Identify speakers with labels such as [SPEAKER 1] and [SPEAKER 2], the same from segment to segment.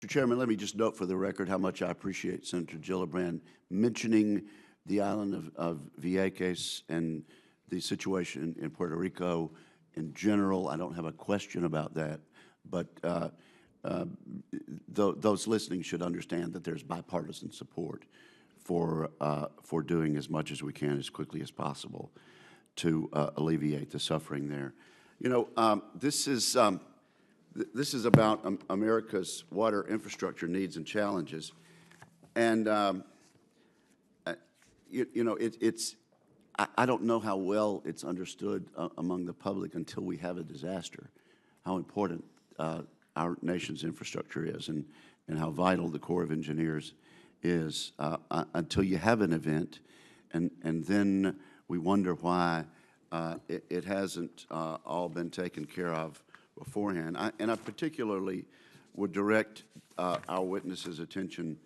[SPEAKER 1] Mr. Chairman, let me just note for the record how much I appreciate Senator Gillibrand mentioning the island of Vieques and the situation in Puerto Rico in general. I don't have a question about that, but those listening should understand that there's bipartisan support for doing as much as we can as quickly as possible to alleviate the suffering there. You know, this is about America's water infrastructure needs and challenges, and you know, I don't know how well it's understood among the public until we have a disaster, how important our nation's infrastructure is, and how vital the Corps of Engineers is until you have an event, and then we wonder why it hasn't all been taken care of beforehand. And I particularly would direct our witnesses' attention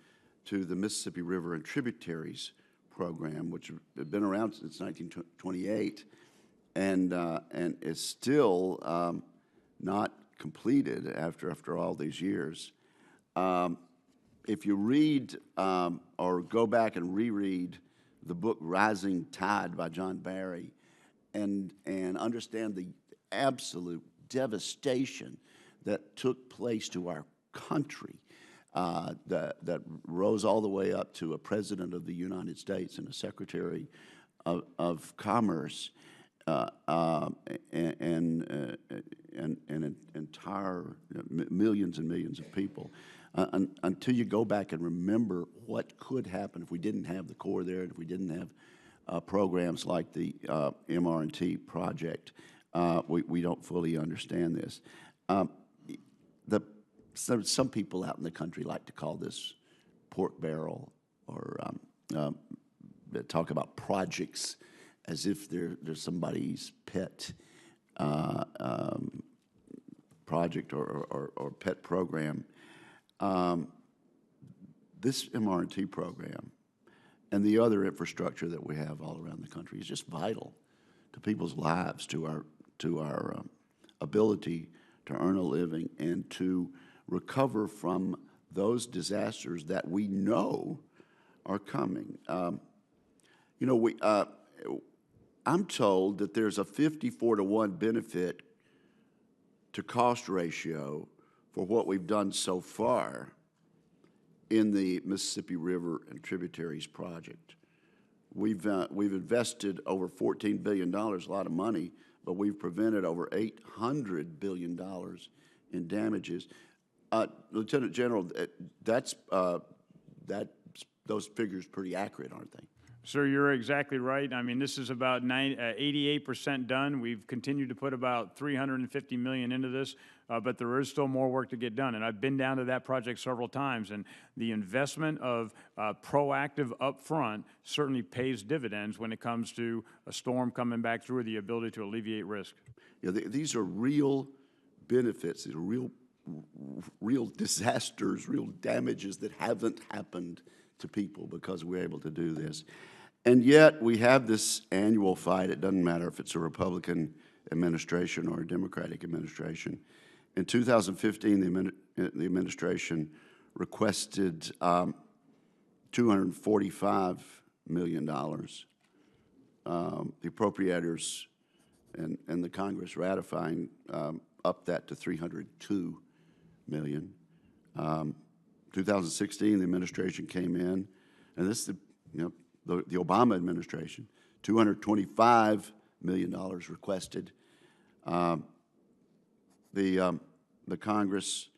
[SPEAKER 1] to the Mississippi River and Tributaries program, which has been around since 1928 and is still not completed after all these years. If you read or go back and reread the book Rising Tide by John Barry and understand the absolute devastation that took place to our country, that rose all the way up to a president of the United States and a secretary of Commerce, and entire millions and millions of people. Until you go back and remember what could happen if we didn't have the Corps there, and if we didn't have programs like the MR&T project, we don't fully understand this. Some people out in the country like to call this pork barrel, or talk about projects as if they're somebody's pet project or pet program. This MR&T program and the other infrastructure that we have all around the country is just vital to people's lives, to our ability to earn a living and to recover from those disasters that we know are coming. You know, I'm told that there's a 54-to-1 benefit to cost ratio for what we've done so far in the Mississippi River and Tributaries project. We've invested over $14 billion, a lot of money, but we've prevented over $800 billion in damages. Lieutenant General, those figures pretty accurate, aren't they?
[SPEAKER 2] Sir, you're exactly right. I mean, this is about 88% done. We've continued to put about $350 million into this, but there is still more work to get done. And I've been down to that project several times, and the investment of proactive upfront certainly pays dividends when it comes to a storm coming back through, or the ability to alleviate risk.
[SPEAKER 1] Yeah, these are real benefits. These are real disasters, real damages that haven't happened to people because we're able to do this. And yet we have this annual fight. It doesn't matter if it's a Republican administration or a Democratic administration. In 2015, the administration requested $245 million. The appropriators and the Congress ratifying upped that to $302 million. 2016, the administration came in, and this is the Obama administration, $225 million requested. The Congress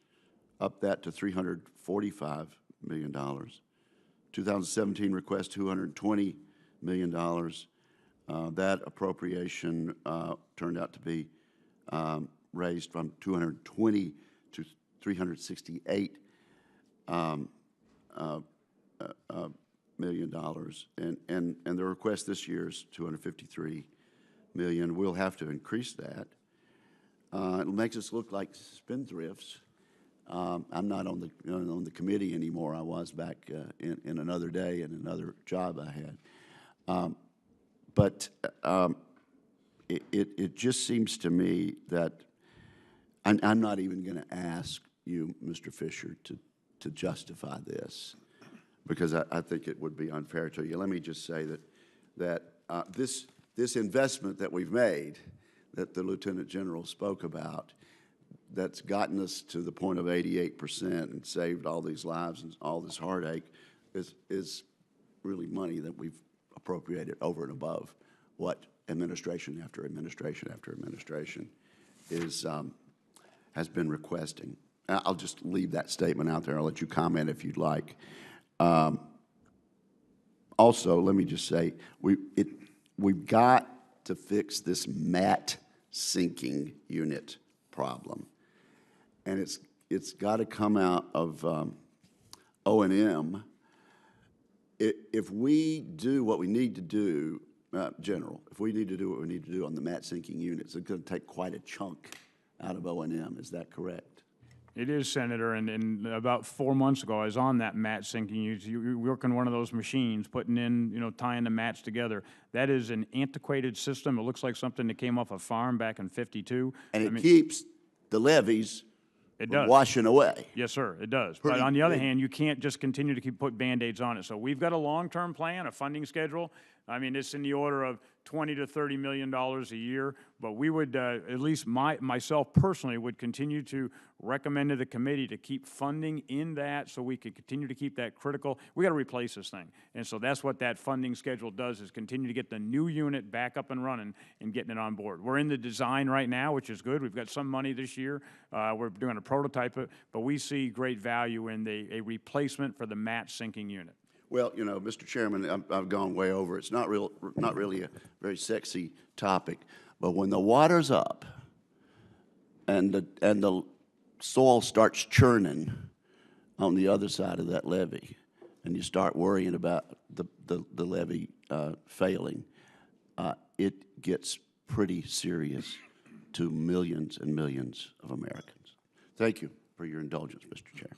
[SPEAKER 1] upped that to $345 million. 2017 request $220 million. That appropriation turned out to be raised from $220 to $368 million, and the request this year is $253 million. We'll have to increase that. It makes us look like spendthrifts. I'm not on the committee anymore. I was back in another day in another job I had. But it just seems to me that I'm not even going to ask you, Mr. Fisher, to justify this, because I think it would be unfair to you. Let me just say that this investment that we've made, that the Lieutenant General spoke about, that's gotten us to the point of 88% and saved all these lives and all this heartache, is really money that we've appropriated over and above what administration after administration after administration has been requesting. I'll just leave that statement out there. I'll let you comment if you'd like. Also, let me just say, we've got to fix this mat sinking unit problem. And it's got to come out of O&M. If we do what we need to do, General, if we need to do what we need to do on the mat sinking units, it's going to take quite a chunk out of O&M. Is that correct?
[SPEAKER 2] It is, Senator, and about 4 months ago, I was on that mat sinking. You work on one of those machines, putting in, tying the mats together. That is an antiquated system. It looks like something that came off a farm back in '52.
[SPEAKER 1] And it keeps the levees from washing away.
[SPEAKER 2] Yes, sir, it does. But on the other hand, you can't just continue to put Band-Aids on it. So we've got a long-term plan, a funding schedule. I mean, it's in the order of $20 to $30 million a year, but we would, at least myself personally, would continue to recommend to the committee to keep funding in that so we can continue to keep that critical. We got to replace this thing. And so that's what that funding schedule does, is continue to get the new unit back up and running and getting it on board. We're in the design right now, which is good. We've got some money this year. We're doing a prototype, but we see great value in a replacement for the mat sinking unit.
[SPEAKER 1] Well, Mr. Chairman, I've gone way over. It's not really a very sexy topic, but when the water's up and the soil starts churning on the other side of that levee, and you start worrying about the levee failing, it gets pretty serious to millions and millions of Americans. Thank you for your indulgence, Mr. Chair.